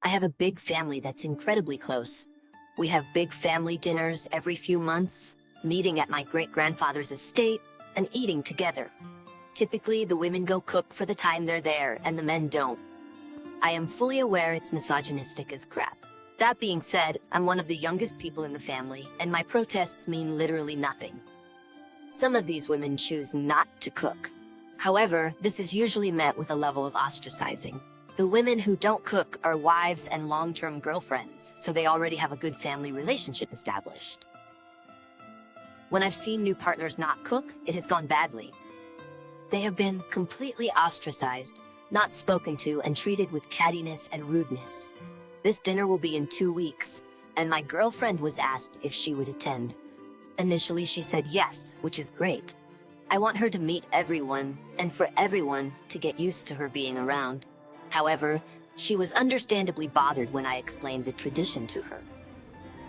I have a big family that's incredibly close. We have big family dinners every few months, meeting at my great-grandfather's estate, and eating together. Typically, the women go cook for the time they're there, and the men don't. I am fully aware it's misogynistic as crap. That being said, I'm one of the youngest people in the family, and my protests mean literally nothing. Some of these women choose not to cook. However, this is usually met with a level of ostracizing. The women who don't cook are wives and long-term girlfriends, so they already have a good family relationship established. When I've seen new partners not cook, it has gone badly. They have been completely ostracized, not spoken to, and treated with cattiness and rudeness. This dinner will be in 2 weeks, and my girlfriend was asked if she would attend. Initially, she said yes, which is great. I want her to meet everyone, and for everyone to get used to her being around. However, she was understandably bothered when I explained the tradition to her.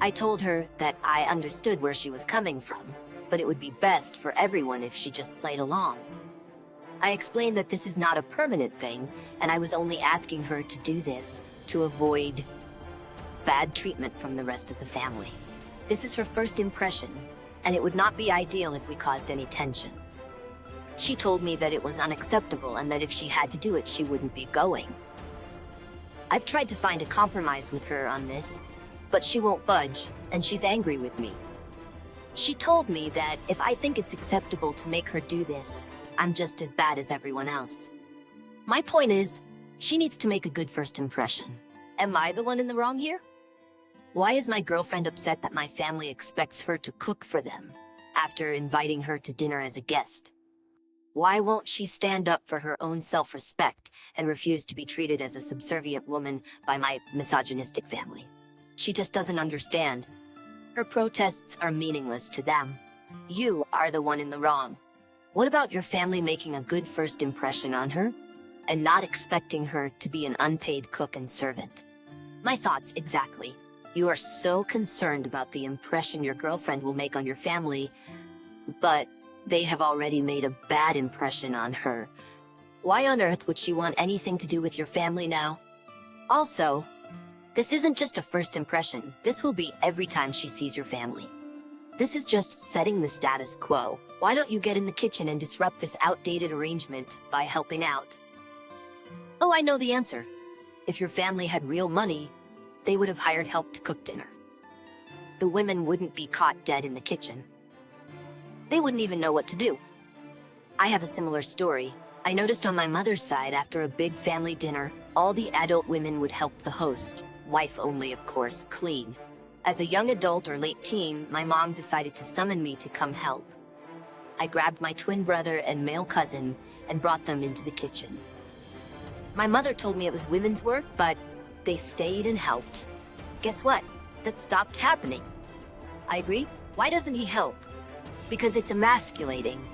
I told her that I understood where she was coming from, but it would be best for everyone if she just played along. I explained that this is not a permanent thing, and I was only asking her to do this to avoid bad treatment from the rest of the family. This is her first impression, and it would not be ideal if we caused any tension. She told me that it was unacceptable and that if she had to do it, she wouldn't be going. I've tried to find a compromise with her on this, but she won't budge, and she's angry with me. She told me that if I think it's acceptable to make her do this, I'm just as bad as everyone else. My point is, she needs to make a good first impression. Am I the one in the wrong here? Why is my girlfriend upset that my family expects her to cook for them after inviting her to dinner as a guest? Why won't she stand up for her own self-respect and refuse to be treated as a subservient woman by my misogynistic family? She just doesn't understand. Her protests are meaningless to them. You are the one in the wrong. What about your family making a good first impression on her and not expecting her to be an unpaid cook and servant? My thoughts exactly. You are so concerned about the impression your girlfriend will make on your family, but they have already made a bad impression on her. Why on earth would she want anything to do with your family now? Also, this isn't just a first impression. This will be every time she sees your family. This is just setting the status quo. Why don't you get in the kitchen and disrupt this outdated arrangement by helping out? Oh, I know the answer. If your family had real money, they would have hired help to cook dinner. The women wouldn't be caught dead in the kitchen. They wouldn't even know what to do. I have a similar story. I noticed on my mother's side, after a big family dinner, all the adult women would help the host, wife only of course, clean. As a young adult or late teen, my mom decided to summon me to come help. I grabbed my twin brother and male cousin and brought them into the kitchen. My mother told me it was women's work, but they stayed and helped. Guess what? That stopped happening. I agree. Why doesn't he help? Because it's emasculating.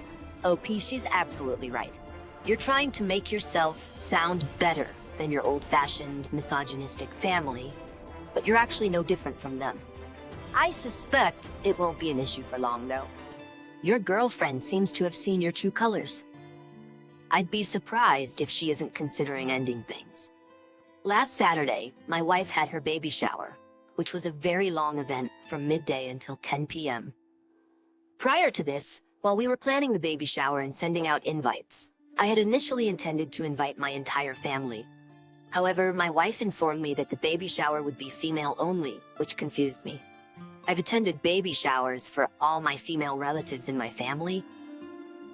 OP, she's absolutely right. You're trying to make yourself sound better than your old-fashioned, misogynistic family, but you're actually no different from them. I suspect it won't be an issue for long, though. Your girlfriend seems to have seen your true colors. I'd be surprised if she isn't considering ending things. Last Saturday, my wife had her baby shower, which was a very long event from midday until 10 p.m. Prior to this, while we were planning the baby shower and sending out invites, I had initially intended to invite my entire family. However, my wife informed me that the baby shower would be female only, which confused me. I've attended baby showers for all my female relatives in my family,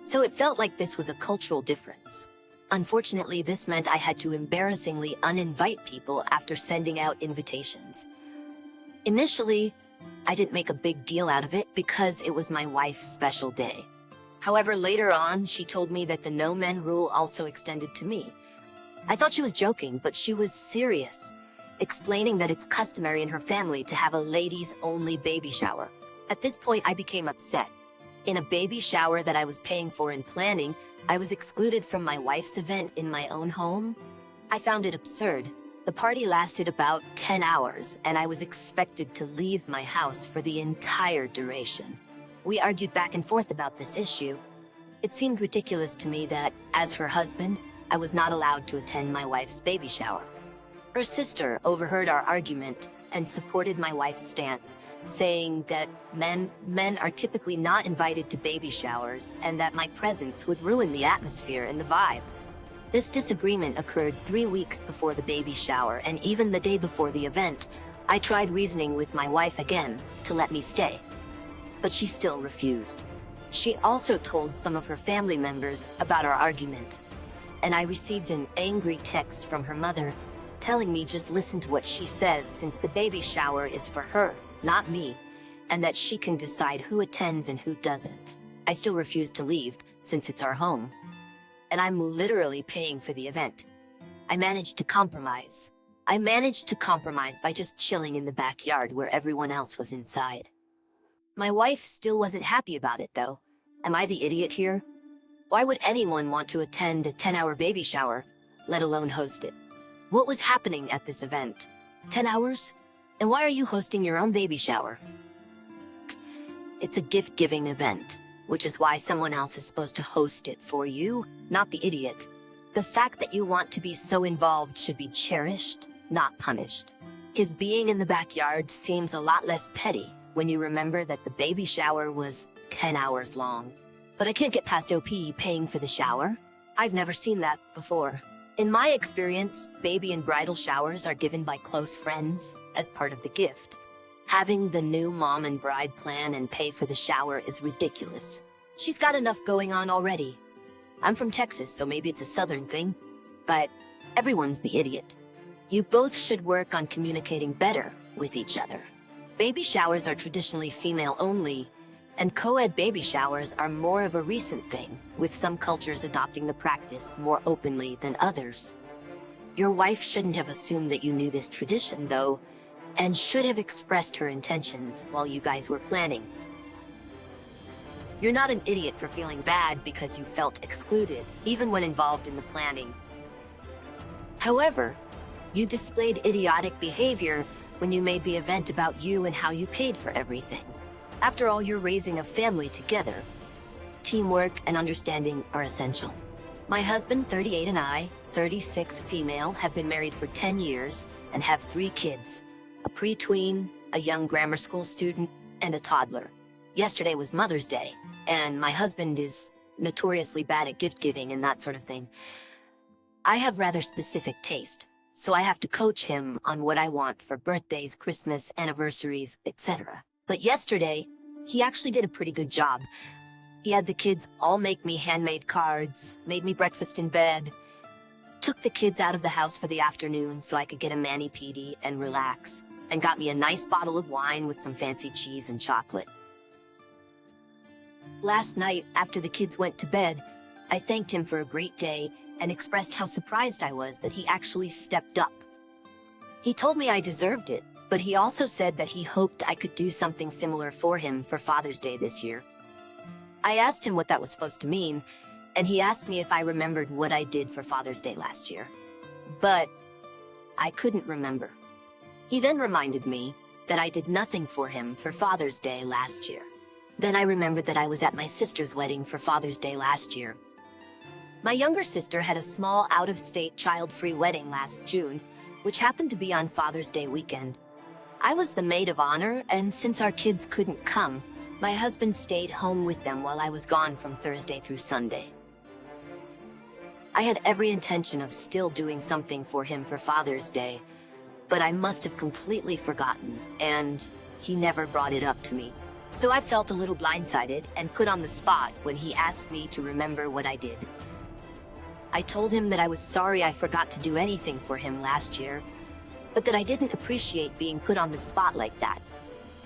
so it felt like this was a cultural difference. Unfortunately, this meant I had to embarrassingly uninvite people after sending out invitations. Initially, I didn't make a big deal out of it because it was my wife's special day. However, later on, she told me that the no men rule also extended to me. I thought she was joking, but she was serious, explaining that it's customary in her family to have a ladies-only baby shower. At this point, I became upset. In a baby shower that I was paying for and planning, I was excluded from my wife's event in my own home. I found it absurd. The party lasted about 10 hours, and I was expected to leave my house for the entire duration. We argued back and forth about this issue. It seemed ridiculous to me that, as her husband, I was not allowed to attend my wife's baby shower. Her sister overheard our argument and supported my wife's stance, saying that men are typically not invited to baby showers and that my presence would ruin the atmosphere and the vibe. This disagreement occurred 3 weeks before the baby shower, and even the day before the event, I tried reasoning with my wife again to let me stay. But she still refused. She also told some of her family members about our argument, and I received an angry text from her mother telling me just listen to what she says, since the baby shower is for her, not me, and that she can decide who attends and who doesn't. I still refuse to leave, since it's our home, and I'm literally paying for the event. I managed to compromise by just chilling in the backyard where everyone else was inside. My wife still wasn't happy about it, though. Am I the idiot here? Why would anyone want to attend a 10-hour baby shower, let alone host it? What was happening at this event? 10 hours? And why are you hosting your own baby shower? It's a gift-giving event, which is why someone else is supposed to host it for you, not the idiot. The fact that you want to be so involved should be cherished, not punished. His being in the backyard seems a lot less petty when you remember that the baby shower was 10 hours long. But I can't get past OP paying for the shower. I've never seen that before. In my experience, baby and bridal showers are given by close friends as part of the gift. Having the new mom and bride plan and pay for the shower is ridiculous. She's got enough going on already. I'm from Texas, so maybe it's a southern thing, but everyone's the idiot. You both should work on communicating better with each other. Baby showers are traditionally female only, and co-ed baby showers are more of a recent thing, with some cultures adopting the practice more openly than others. Your wife shouldn't have assumed that you knew this tradition, though, and should have expressed her intentions while you guys were planning. You're not an idiot for feeling bad because you felt excluded, even when involved in the planning. However, you displayed idiotic behavior when you made the event about you and how you paid for everything. After all, you're raising a family together. Teamwork and understanding are essential. My husband, 38, and I, 36, female, have been married for 10 years and have 3 kids, a pre-tween, a young grammar school student, and a toddler. Yesterday was Mother's Day, and my husband is notoriously bad at gift giving and that sort of thing. I have rather specific taste, so I have to coach him on what I want for birthdays, Christmas, anniversaries, etc. But yesterday, he actually did a pretty good job. He had the kids all make me handmade cards, made me breakfast in bed, took the kids out of the house for the afternoon so I could get a mani-pedi and relax, and got me a nice bottle of wine with some fancy cheese and chocolate. Last night, after the kids went to bed, I thanked him for a great day and expressed how surprised I was that he actually stepped up. He told me I deserved it, but he also said that he hoped I could do something similar for him for Father's Day this year. I asked him what that was supposed to mean, and he asked me if I remembered what I did for Father's Day last year. But I couldn't remember. He then reminded me that I did nothing for him for Father's Day last year. Then I remembered that I was at my sister's wedding for Father's Day last year. My younger sister had a small out-of-state child-free wedding last June, which happened to be on Father's Day weekend. I was the maid of honor, and since our kids couldn't come, my husband stayed home with them while I was gone from Thursday through Sunday. I had every intention of still doing something for him for Father's Day, but I must have completely forgotten, and he never brought it up to me. So I felt a little blindsided and put on the spot when he asked me to remember what I did. I told him that I was sorry I forgot to do anything for him last year, but that I didn't appreciate being put on the spot like that.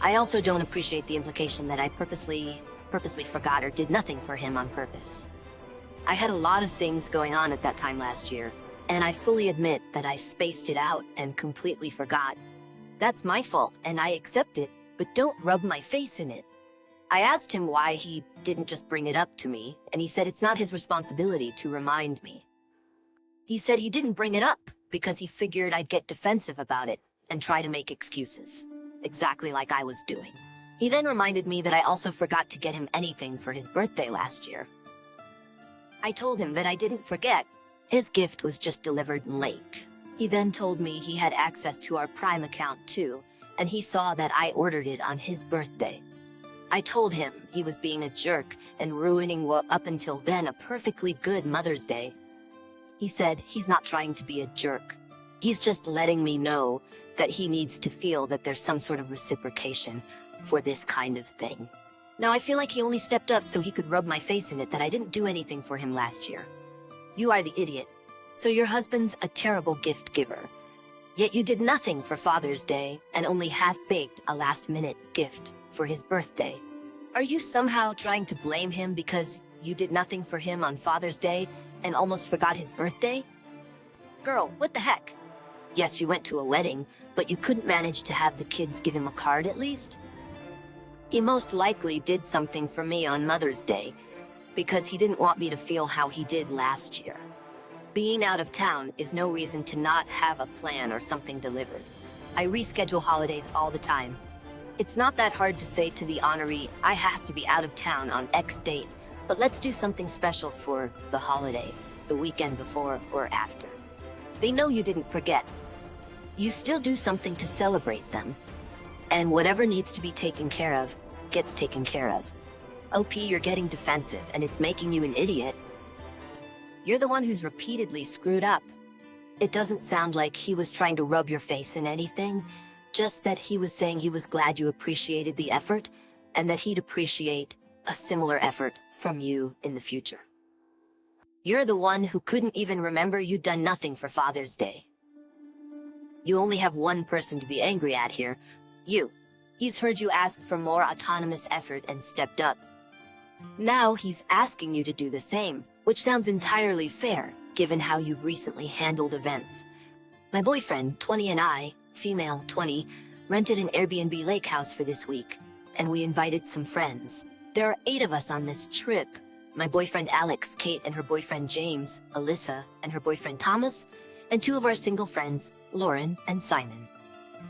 I also don't appreciate the implication that I purposely forgot or did nothing for him on purpose. I had a lot of things going on at that time last year, and I fully admit that I spaced it out and completely forgot. That's my fault, and I accept it, but don't rub my face in it. I asked him why he didn't just bring it up to me, and he said it's not his responsibility to remind me. He said he didn't bring it up because he figured I'd get defensive about it and try to make excuses, exactly like I was doing. He then reminded me that I also forgot to get him anything for his birthday last year. I told him that I didn't forget. His gift was just delivered late. He then told me he had access to our Prime account too, and he saw that I ordered it on his birthday. I told him he was being a jerk and ruining what up until then a perfectly good Mother's Day. He said he's not trying to be a jerk. He's just letting me know that he needs to feel that there's some sort of reciprocation for this kind of thing. Now I feel like he only stepped up so he could rub my face in it that I didn't do anything for him last year. You are the idiot. So your husband's a terrible gift giver. Yet you did nothing for Father's Day and only half-baked a last-minute gift for his birthday. Are you somehow trying to blame him because you did nothing for him on Father's Day and almost forgot his birthday? Girl, what the heck? Yes, you went to a wedding, but you couldn't manage to have the kids give him a card at least? He most likely did something for me on Mother's Day because he didn't want me to feel how he did last year. Being out of town is no reason to not have a plan or something delivered. I reschedule holidays all the time. It's not that hard to say to the honoree, I have to be out of town on X date, but let's do something special for the holiday, the weekend before or after. They know you didn't forget. You still do something to celebrate them. And whatever needs to be taken care of, gets taken care of. OP, you're getting defensive and it's making you an idiot. You're the one who's repeatedly screwed up. It doesn't sound like he was trying to rub your face in anything, just that he was saying he was glad you appreciated the effort and that he'd appreciate a similar effort from you in the future. You're the one who couldn't even remember you'd done nothing for Father's Day. You only have one person to be angry at here, you. He's heard you ask for more autonomous effort and stepped up. Now he's asking you to do the same, which sounds entirely fair, given how you've recently handled events. My boyfriend, 20, and I, female, 20, rented an Airbnb lake house for this week, and we invited some friends. There are 8 of us on this trip. My boyfriend Alex, Kate and her boyfriend James, Alyssa and her boyfriend Thomas, and 2 of our single friends, Lauren and Simon.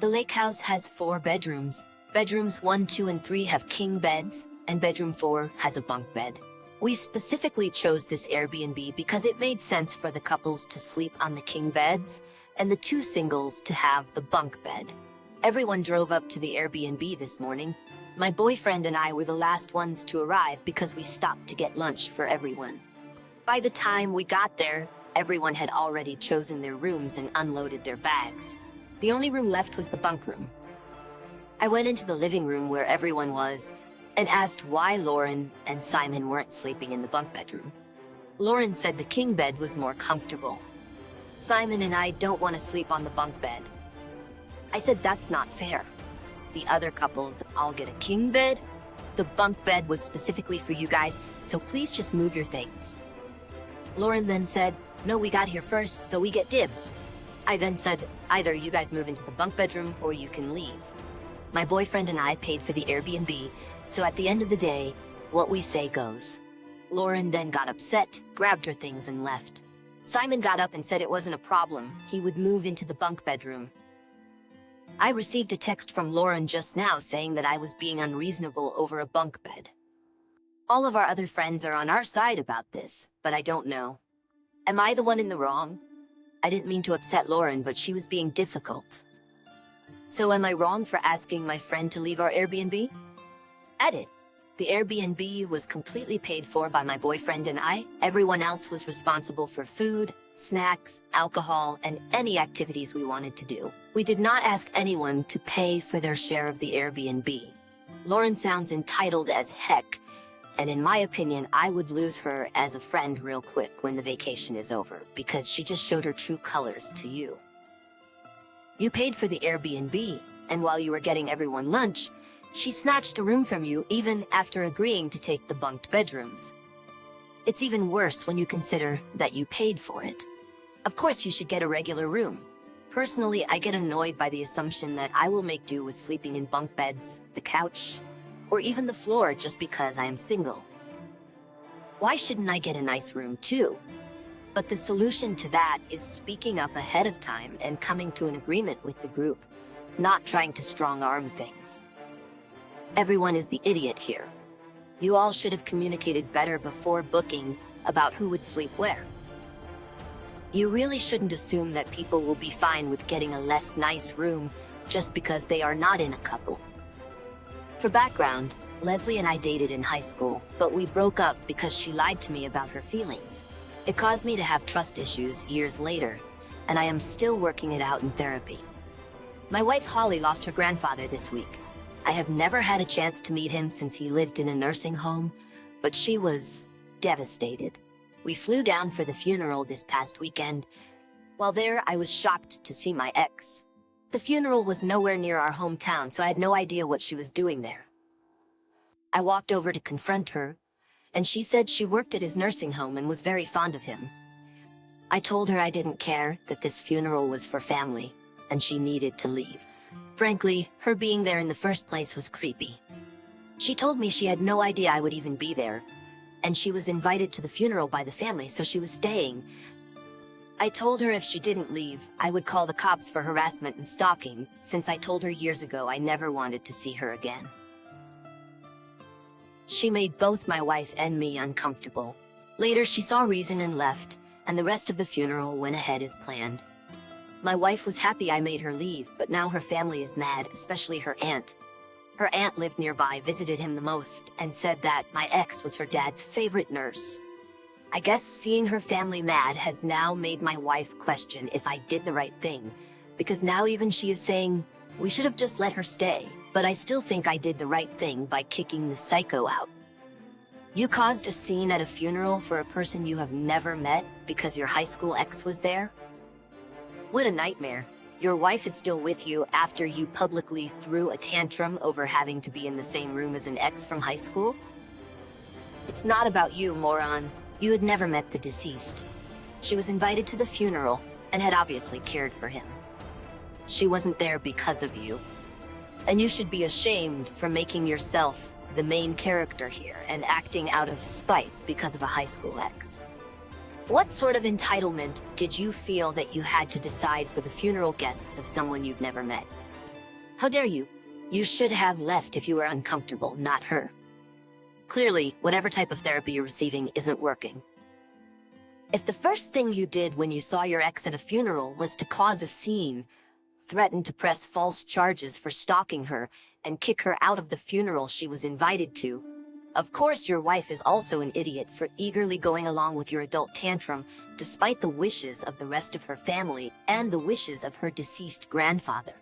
The lake house has 4 bedrooms. Bedrooms 1, 2, and 3 have king beds, and bedroom 4 has a bunk bed. We specifically chose this Airbnb because it made sense for the couples to sleep on the king beds and the 2 singles to have the bunk bed. Everyone drove up to the Airbnb this morning. My boyfriend and I were the last ones to arrive because we stopped to get lunch for everyone. By the time we got there, everyone had already chosen their rooms and unloaded their bags. The only room left was the bunk room. I went into the living room where everyone was and asked why Lauren and Simon weren't sleeping in the bunk bedroom. Lauren said the king bed was more comfortable. Simon and I don't want to sleep on the bunk bed. I said that's not fair. The other couples all get a king bed. The bunk bed was specifically for you guys, so please just move your things. Lauren then said, no, we got here first, so we get dibs. I then said, either you guys move into the bunk bedroom or you can leave. My boyfriend and I paid for the Airbnb, so at the end of the day, what we say goes. Lauren then got upset, grabbed her things and left. Simon got up and said it wasn't a problem. He would move into the bunk bedroom. I received a text from Lauren just now saying that I was being unreasonable over a bunk bed. All of our other friends are on our side about this, but I don't know. Am I the one in the wrong? I didn't mean to upset Lauren, but she was being difficult. So am I wrong for asking my friend to leave our Airbnb? Edit. The Airbnb was completely paid for by my boyfriend and I. Everyone else was responsible for food, snacks, alcohol, and any activities we wanted to do. We did not ask anyone to pay for their share of the Airbnb. Lauren sounds entitled as heck, and in my opinion, I would lose her as a friend real quick when the vacation is over, because she just showed her true colors to you. You paid for the Airbnb, and while you were getting everyone lunch, she snatched a room from you even after agreeing to take the bunked bedrooms. It's even worse when you consider that you paid for it. Of course you should get a regular room. Personally, I get annoyed by the assumption that I will make do with sleeping in bunk beds, the couch, or even the floor just because I am single. Why shouldn't I get a nice room too? But the solution to that is speaking up ahead of time and coming to an agreement with the group, not trying to strong-arm things. Everyone is the idiot here. You all should have communicated better before booking about who would sleep where. You really shouldn't assume that people will be fine with getting a less nice room just because they are not in a couple. For background, Leslie and I dated in high school, but we broke up because she lied to me about her feelings. It caused me to have trust issues years later, and I am still working it out in therapy. My wife Holly lost her grandfather this week. I have never had a chance to meet him since he lived in a nursing home, but she was devastated. We flew down for the funeral this past weekend. While there, I was shocked to see my ex. The funeral was nowhere near our hometown, so I had no idea what she was doing there. I walked over to confront her, and she said she worked at his nursing home and was very fond of him. I told her I didn't care, that this funeral was for family, and she needed to leave. Frankly, her being there in the first place was creepy. She told me she had no idea I would even be there, and she was invited to the funeral by the family, so she was staying. I told her if she didn't leave, I would call the cops for harassment and stalking, since I told her years ago I never wanted to see her again. She made both my wife and me uncomfortable. Later, she saw reason and left, and the rest of the funeral went ahead as planned. My wife was happy I made her leave, but now her family is mad, especially her aunt. Her aunt lived nearby, visited him the most, and said that my ex was her dad's favorite nurse. I guess seeing her family mad has now made my wife question if I did the right thing, because now even she is saying, we should have just let her stay, but I still think I did the right thing by kicking the psycho out. You caused a scene at a funeral for a person you have never met because your high school ex was there? What a nightmare. Your wife is still with you after you publicly threw a tantrum over having to be in the same room as an ex from high school? It's not about you, moron. You had never met the deceased. She was invited to the funeral and had obviously cared for him. She wasn't there because of you. And you should be ashamed for making yourself the main character here and acting out of spite because of a high school ex. What sort of entitlement did you feel that you had to decide for the funeral guests of someone you've never met? How dare you? You should have left if you were uncomfortable, not her. Clearly, whatever type of therapy you're receiving isn't working. If the first thing you did when you saw your ex at a funeral was to cause a scene, threaten to press false charges for stalking her, and kick her out of the funeral she was invited to, of course your wife is also an idiot for eagerly going along with your adult tantrum despite the wishes of the rest of her family and the wishes of her deceased grandfather.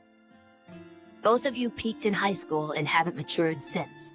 Both of you peaked in high school and haven't matured since.